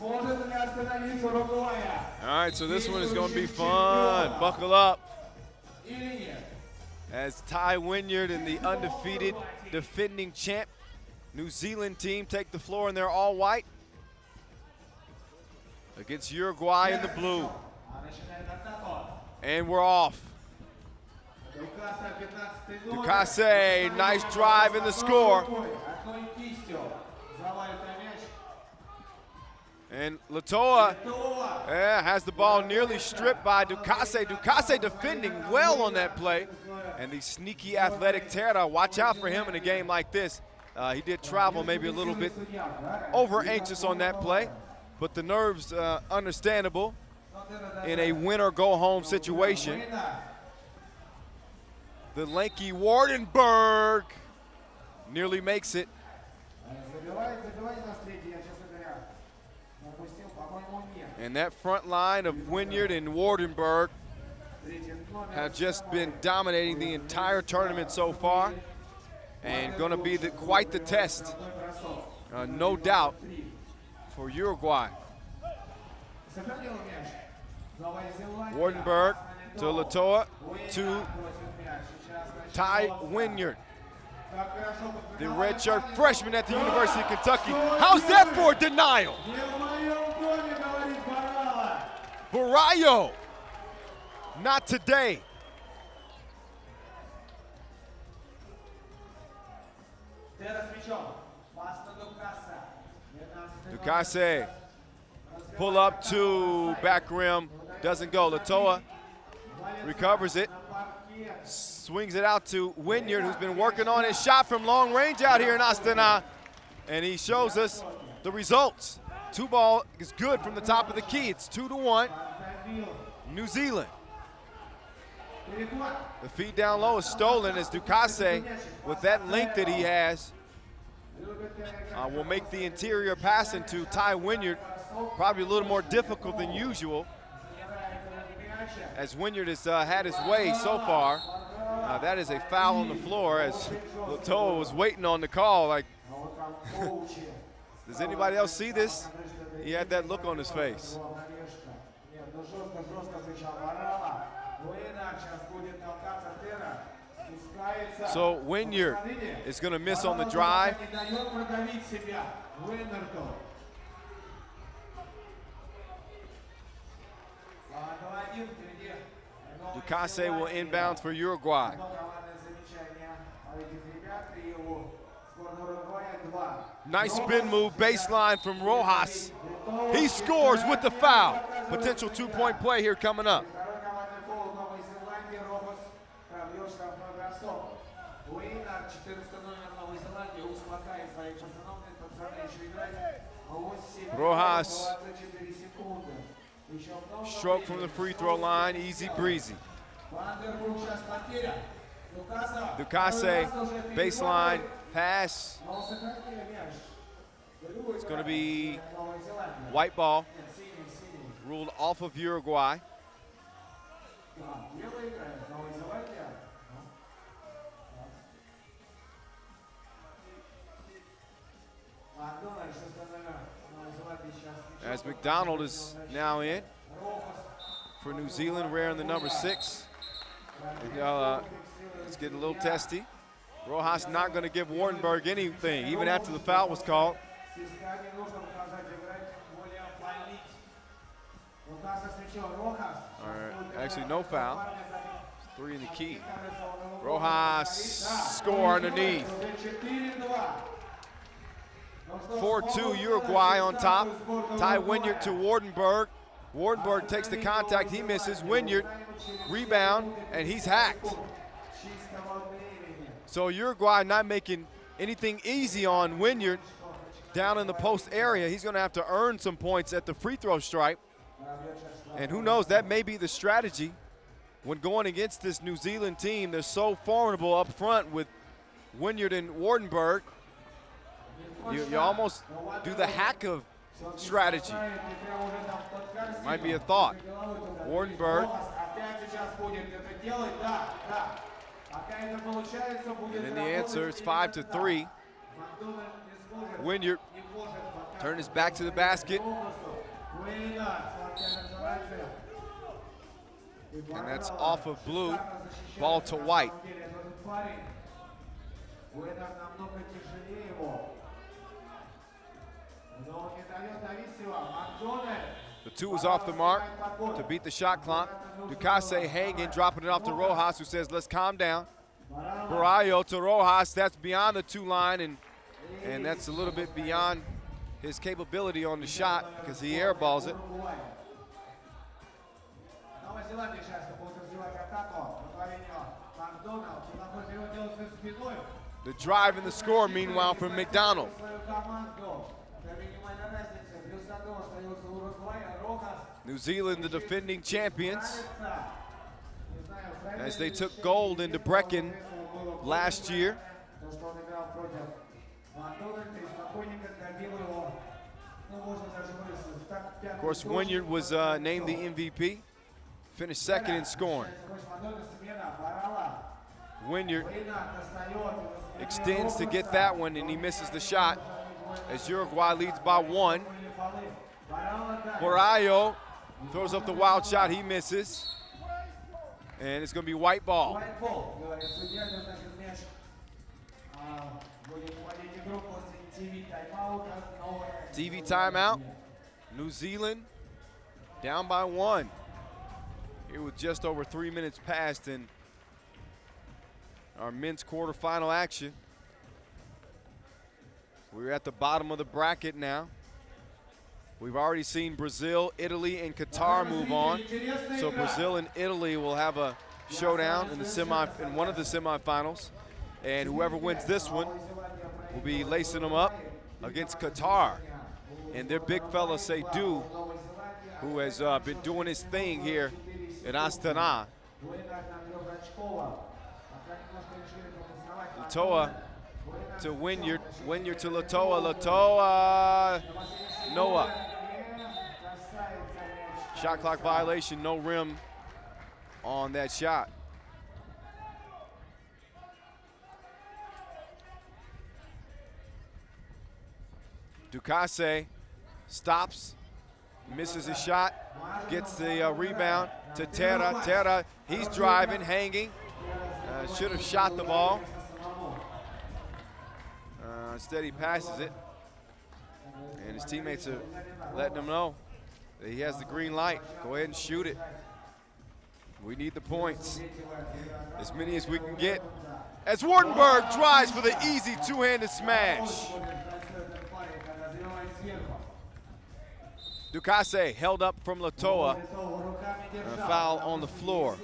All right, so this one is going to be fun. Buckle up. As Ty Wynyard and the undefeated defending champ New Zealand team take the floor in their all white against Uruguay in the blue. And we're off. Ducasse, nice drive in the score. And Latoa has the ball nearly stripped by Ducasse. Ducasse defending well on that play. And the sneaky athletic Terra, watch out for him in a game like this. He did travel maybe a little bit over anxious on that play, but the nerves understandable in a win or go home situation. The lanky Wardenberg nearly makes it. And that front line of Wynyard and Wardenberg have just been dominating the entire tournament so far, and going to be quite the test, no doubt, for Uruguay. Wardenberg to Latoa to Ty Wynyard, the redshirt freshman at the University of Kentucky. How's that for denial? Barallo, not today. Ducasse, pull up to back rim, doesn't go. Latoa recovers it, swings it out to Wynyard, who's been working on his shot from long range out here in Astana, and he shows us the results. Two ball is good from the top of the key. It's 2-1, New Zealand. The feed down low is stolen as Ducasse, with that length that he has, will make the interior pass into Ty Wynyard probably a little more difficult than usual, as Wynyard has had his way so far. That is a foul on the floor, as Latoa was waiting on the call like, does anybody else see this? He had that look on his face. So Wynyard is going to miss on the drive. Ducasse will inbound for Uruguay. Nice spin move, baseline from Rojas. He scores with the foul. Potential two-point play here coming up. Rojas, stroke from the free throw line, easy breezy. Ducasse, baseline pass. It's going to be white ball, ruled off of Uruguay. As McDonald is now in for New Zealand, wearing the number 6. Let's get a little testy. Rojas not going to give Wardenberg anything, even after the foul was called. All right, actually no foul. It's 3 in the key. Rojas score underneath. 4-2 Uruguay on top. Ty Wynyard to Wardenberg. Wardenberg takes the contact, he misses. Wynyard, rebound, and he's hacked. So Uruguay not making anything easy on Wynyard down in the post area. He's going to have to earn some points at the free throw stripe. And who knows, that may be the strategy when going against this New Zealand team. They're so formidable up front with Wynyard and Wardenberg. You almost do the hack of strategy. Might be a thought. Wardenberg. And then the answer is 5-3. Wynyard turned his back to the basket, And that's off of blue, ball to white. The 2 is off the mark to beat the shot clock. Ducase hanging, dropping it off to Rojas, who says, let's calm down. Barallo to Rojas, that's beyond the 2 line, and that's a little bit beyond his capability on the shot because he airballs it. The drive and the score, meanwhile, from McDonald. New Zealand, the defending champions, as they took gold in Debrecen last year. Of course, Wynyard was named the MVP, finished second in scoring. Wynyard extends to get that one, and he misses the shot as Uruguay leads by 1. Barallo throws up the wild shot, he misses. And it's going to be white ball. TV timeout. New Zealand down by 1. Here with just over 3 minutes passed in our men's quarterfinal action. We're at the bottom of the bracket now. We've already seen Brazil, Italy, and Qatar move on. So Brazil and Italy will have a showdown in one of the semifinals. And whoever wins this one will be lacing them up against Qatar. And their big fella, Seydou, who has been doing his thing here in Astana. Latoa to Wynyard, Wynyard to Latoa, Latoa, Noah. Shot clock violation, no rim on that shot. Ducase stops, misses his shot, gets the rebound to Terra. Terra, he's driving, hanging. Should have shot the ball. Instead, he passes it. And his teammates are letting him know that he has the green light. Go ahead and shoot it. We need the points, as many as we can get. As Wardenberg drives for the easy two-handed smash. Ducase held up from Latoa. A foul on the floor.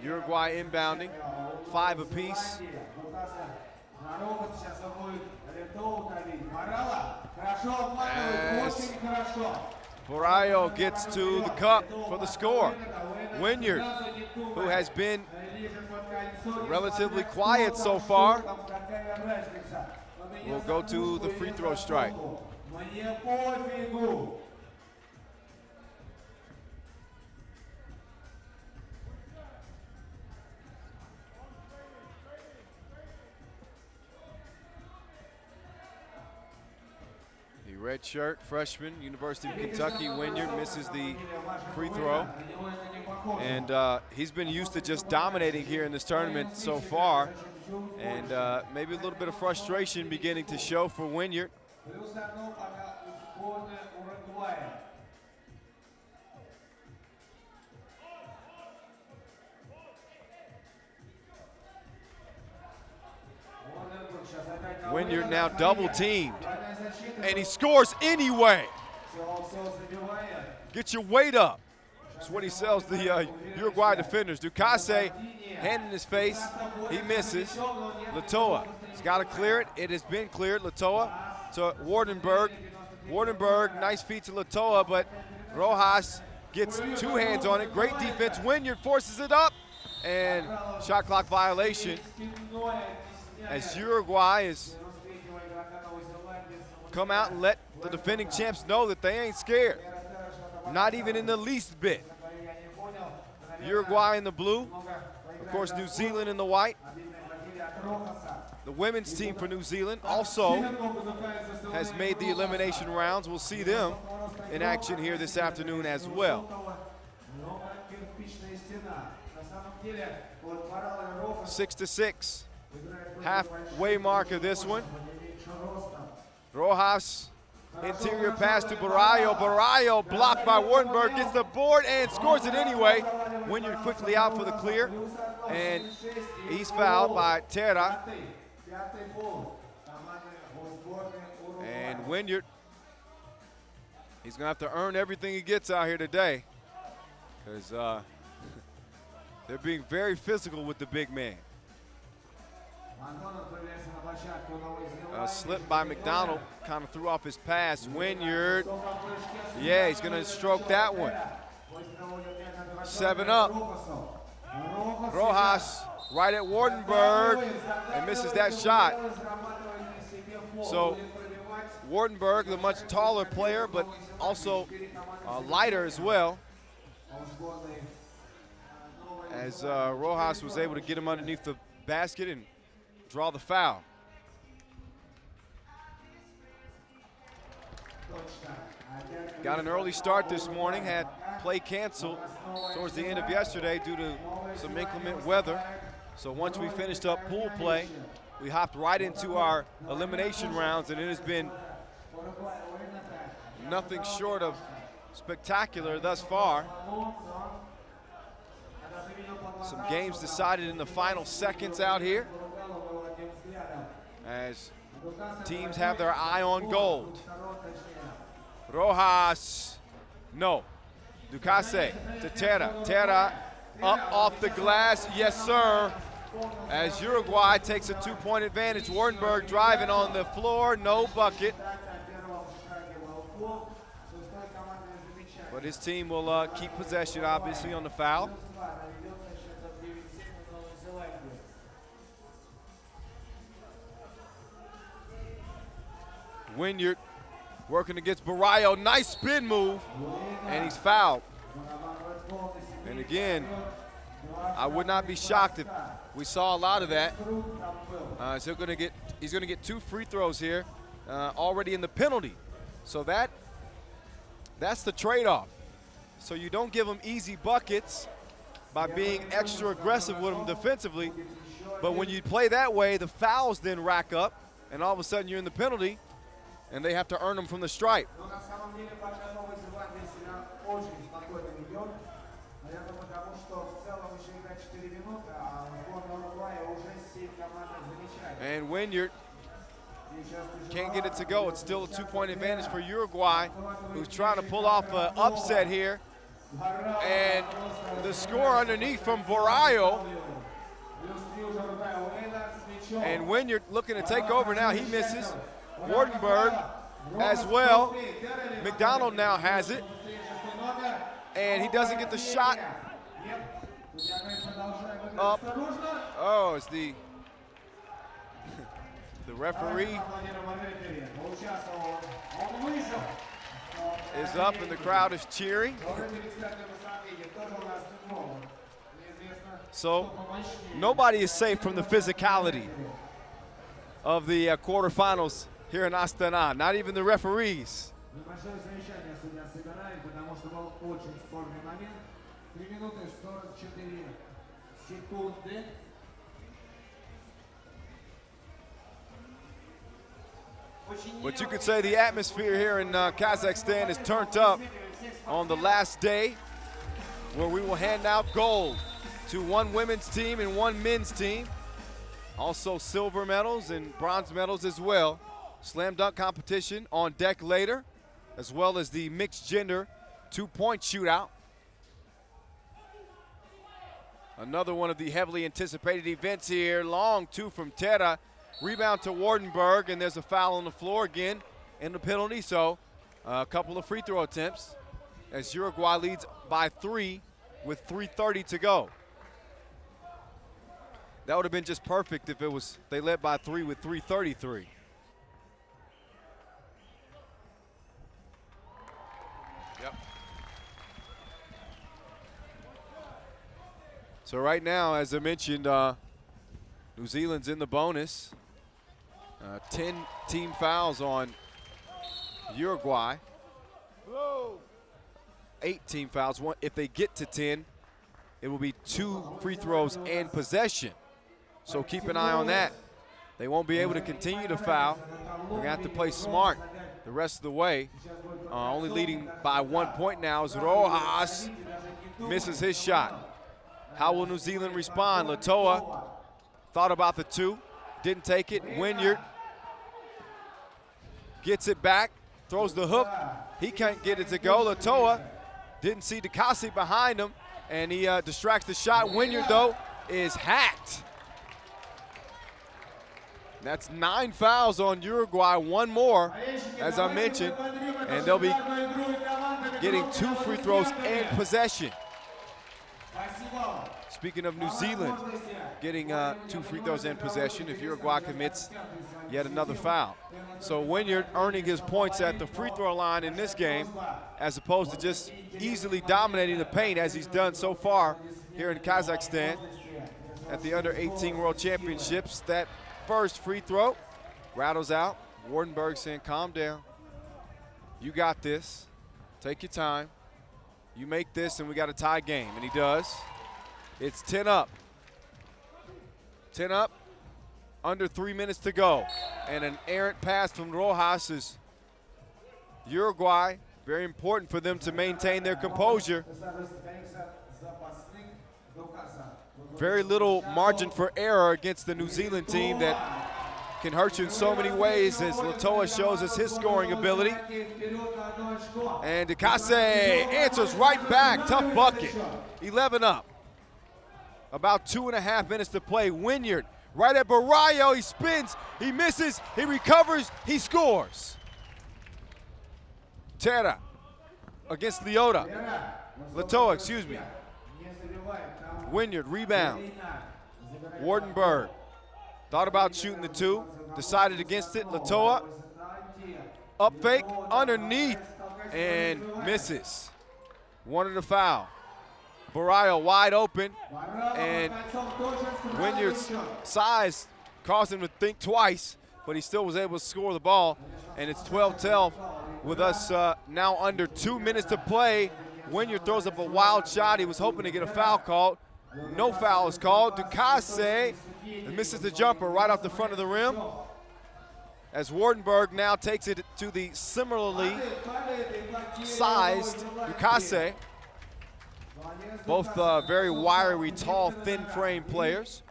Uruguay inbounding, 5 apiece. As Barallo gets to the cup for the score. Wynyard, who has been relatively quiet so far, will go to the free throw strike. The red shirt freshman, University of Kentucky, Wynyard misses the free throw. And he's been used to just dominating here in this tournament so far. And maybe a little bit of frustration beginning to show for Wynyard. Wynyard now double teamed, and he scores anyway. Get your weight up. That's what he sells the Uruguay defenders. Ducase, hand in his face, he misses. Latoa, he's got to clear it. It has been cleared. Latoa to Wardenberg. Wardenberg, nice feed to Latoa, but Rojas gets 2 hands on it. Great defense. Wynyard forces it up, and shot clock violation as Uruguay has come out and let the defending champs know that they ain't scared. Not even in the least bit. Uruguay in the blue. Of course, New Zealand in the white. The women's team for New Zealand also has made the elimination rounds. We'll see them in action here this afternoon as well. 6-6, halfway mark of this one. Rojas, interior pass to Barallo. Barallo blocked by Wardenberg, gets the board and scores it anyway. Wynyard quickly out for the clear, and he's fouled by Terra. And Wynyard, he's gonna have to earn everything he gets out here today, because they're being very physical with the big man. Slip by McDonald, kind of threw off his pass. Wynyard, yeah, he's gonna stroke that one. 7 up. Rojas right at Wardenberg and misses that shot. So Wardenberg, the much taller player, but also lighter as well, as Rojas was able to get him underneath the basket and draw the foul. Got an early start this morning, had play canceled towards the end of yesterday due to some inclement weather. So once we finished up pool play, we hopped right into our elimination rounds, and it has been nothing short of spectacular thus far. Some games decided in the final seconds out here, as teams have their eye on gold. Rojas, no. Ducasse to Terra. Terra up off the glass, yes sir. As Uruguay takes a 2-point advantage. Wardenberg driving on the floor, no bucket. But his team will keep possession, obviously, on the foul. Wynyard working against Barallo, nice spin move, and he's fouled. And again, I would not be shocked if we saw a lot of that. So he's gonna get 2 free throws here, already in the penalty. So that's the trade-off. So you don't give them easy buckets by being extra aggressive with them defensively, but when you play that way, the fouls then rack up, and all of a sudden you're in the penalty, and they have to earn them from the stripe. And Wynyard can't get it to go. It's still a 2-point advantage for Uruguay, who's trying to pull off an upset here. And the score underneath from Barallo. And Wynyard looking to take over now. He misses. Wardenberg as well. McDonald now has it. And he doesn't get the shot up. Oh, it's the referee is up and the crowd is cheering. So nobody is safe from the physicality of the quarterfinals here in Astana, not even the referees. But you could say the atmosphere here in Kazakhstan is turned up on the last day, where we will hand out gold to 1 women's team and 1 men's team. Also silver medals and bronze medals as well. Slam dunk competition on deck later, as well as the mixed gender 2-point shootout. Another one of the heavily anticipated events here. Long 2 from Terra. Rebound to Wardenberg, and there's a foul on the floor again in the penalty. So a couple of free throw attempts as Uruguay leads by 3 with 3:30 to go. That would have been just perfect if it was they led by 3 with 3:33. Yep. So right now, as I mentioned, New Zealand's in the bonus. 10 team fouls on Uruguay. 8 team fouls. If they get to 10, it will be 2 free throws and possession. So keep an eye on that. They won't be able to continue to foul. They're going to have to play smart the rest of the way. Only leading by 1 point now is Rojas. Misses his shot. How will New Zealand respond? Latoa thought about the 2, didn't take it. Wynyard gets it back, throws the hook. He can't get it to go. Latoa didn't see Dekasi behind him, and he distracts the shot. Wynyard, though, is hacked. That's 9 fouls on Uruguay, 1 more, as I mentioned, and they'll be getting 2 free throws and possession. Speaking of New Zealand getting 2 free throws and possession, if Uruguay commits yet another foul. So Wynyard earning his points at the free throw line in this game, as opposed to just easily dominating the paint as he's done so far here in Kazakhstan at the Under-18 World Championships. That first free throw rattles out. Wardenberg saying, calm down. You got this. Take your time. You make this and we got a tie game, and he does. It's 10 up. 10 up, under 3 minutes to go. And an errant pass from Rojas is Uruguay. Very important for them to maintain their composure. Very little margin for error against the New Zealand team that can hurt you in so many ways, as Latoa shows us his scoring ability. And Dekasi answers right back, tough bucket. 11 up. About 2.5 minutes to play. Wynyard right at Barrio, he spins, he misses, he recovers, he scores. Terra against Latoa, excuse me. Wynyard, rebound. Wardenberg thought about shooting the 2, decided against it. Latoa, up fake, underneath, and misses. Wanted a foul. Barrio wide open, and Wynyard's size caused him to think twice, but he still was able to score the ball, and it's 12-12 with us now under 2 minutes to play. Wynyard throws up a wild shot. He was hoping to get a foul called. No foul is called. Dekasi misses the jumper right off the front of the rim, as Wardenberg now takes it to the similarly sized Dekasi. Both very wiry, tall, thin frame players.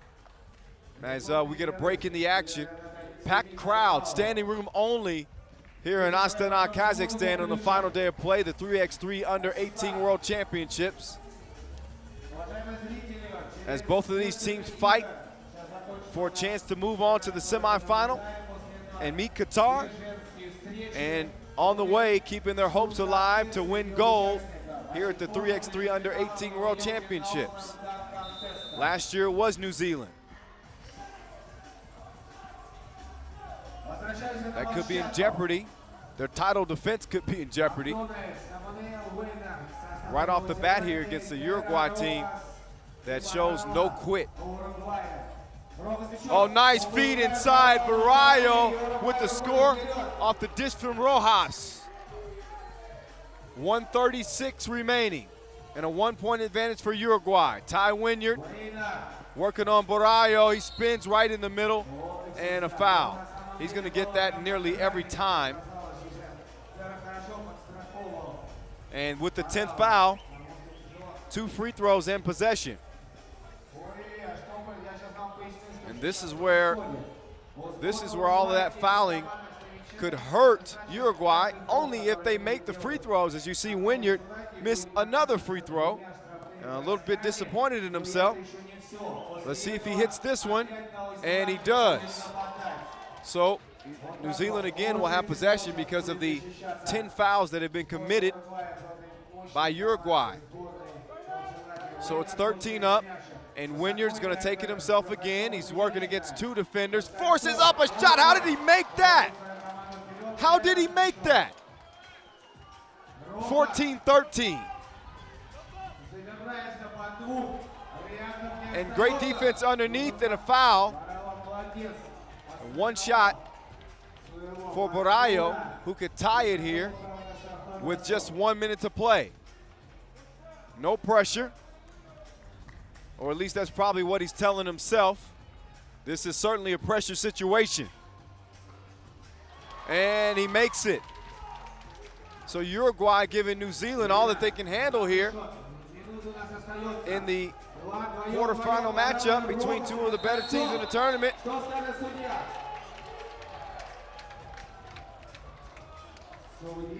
As we get a break in the action. Packed crowd, standing room only here in Astana, Kazakhstan on the final day of play, the 3x3 Under-18 World Championships. As both of these teams fight for a chance to move on to the semifinal and meet Qatar. And on the way, keeping their hopes alive to win gold here at the 3x3 Under-18 World Championships. Last year was New Zealand. That could be in jeopardy. Their title defense could be in jeopardy. Right off the bat here against the Uruguay team that shows no quit. Oh, nice feed inside. Barrio with the score off the dish from Rojas. 1:36 remaining, and a 1-point advantage for Uruguay. Ty Wynyard working on Barrio. He spins right in the middle, and a foul. He's going to get that nearly every time. And with the 10th foul, 2 free throws and possession. And this is where all of that fouling could hurt Uruguay, only if they make the free throws. As you see, Wynyard miss another free throw. A little bit disappointed in himself. Let's see if he hits this one, and he does. So New Zealand again will have possession because of the 10 fouls that have been committed by Uruguay. So it's 13 up, and Wynyard's going to take it himself again. He's working against 2 defenders, forces up a shot. How did he make that? How did he make that? 14-13. And great defense underneath and a foul. And one shot for Barallo, who could tie it here with just 1 minute to play. No pressure, or at least that's probably what he's telling himself. This is certainly a pressure situation. And he makes it. So Uruguay giving New Zealand all that they can handle here in the quarterfinal matchup between two of the better teams in the tournament.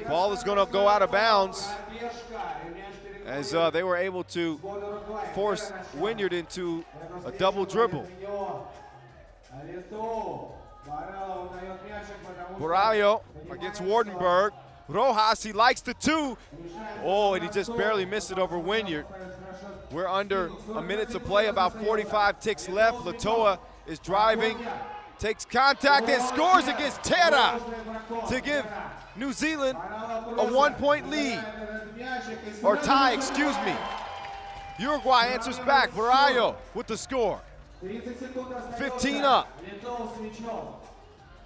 Ball is going to go out of bounds as they were able to force Wynyard into a double dribble. Barallo against Wardenberg. Rojas, he likes the two. Oh, and he just barely missed it over Wynyard. We're under a minute to play, about 45 ticks left. Latoa is driving, takes contact and scores against Terra to give New Zealand a 1-point lead, or tie, excuse me. Uruguay answers back, Barallo with the score. 15 up.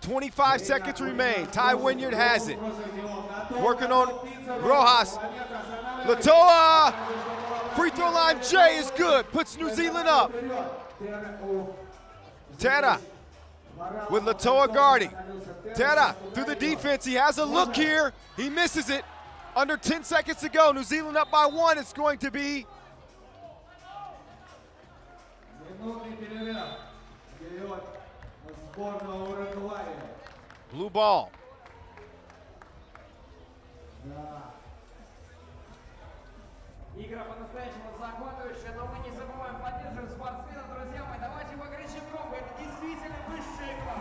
25 seconds remain. Ty Wynyard has it. Working on Rojas. Latoa. Free throw line J is good. Puts New Zealand up. Terra with Latoa guarding. Terra through the defense. He has a look here. He misses it. Under 10 seconds to go. New Zealand up by 1. It's going to be blue ball. Игра по-настоящему захватывающая, но мы не забываем поддерживать спортсменов, друзья мои. Давайте покричим громко. Это действительно высшая игра.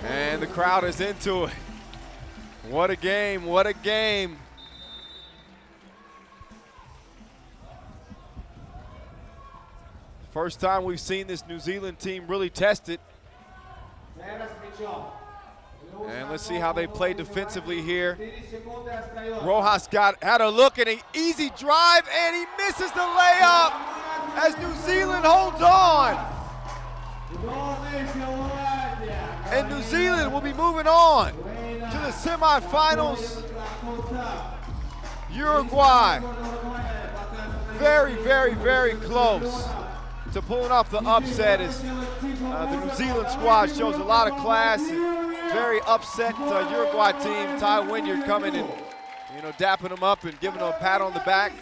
And the crowd is into it. What a game, what a game. First time we've seen this New Zealand team really tested. And let's see how they play defensively here. Rojas had a look and an easy drive, and he misses the layup as New Zealand holds on. And New Zealand will be moving on to the semifinals. Uruguay, very, very, very close to pulling off the upset as the New Zealand squad shows a lot of class. And very upset Uruguay team. Ty Wynyard coming and dapping them up and giving them a pat on the back.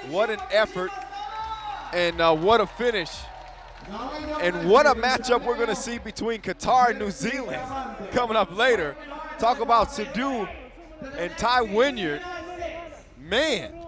What an effort and what a finish. And what a matchup we're going to see between Qatar and New Zealand coming up later. Talk about Sadhu and Ty Wynyard. Man.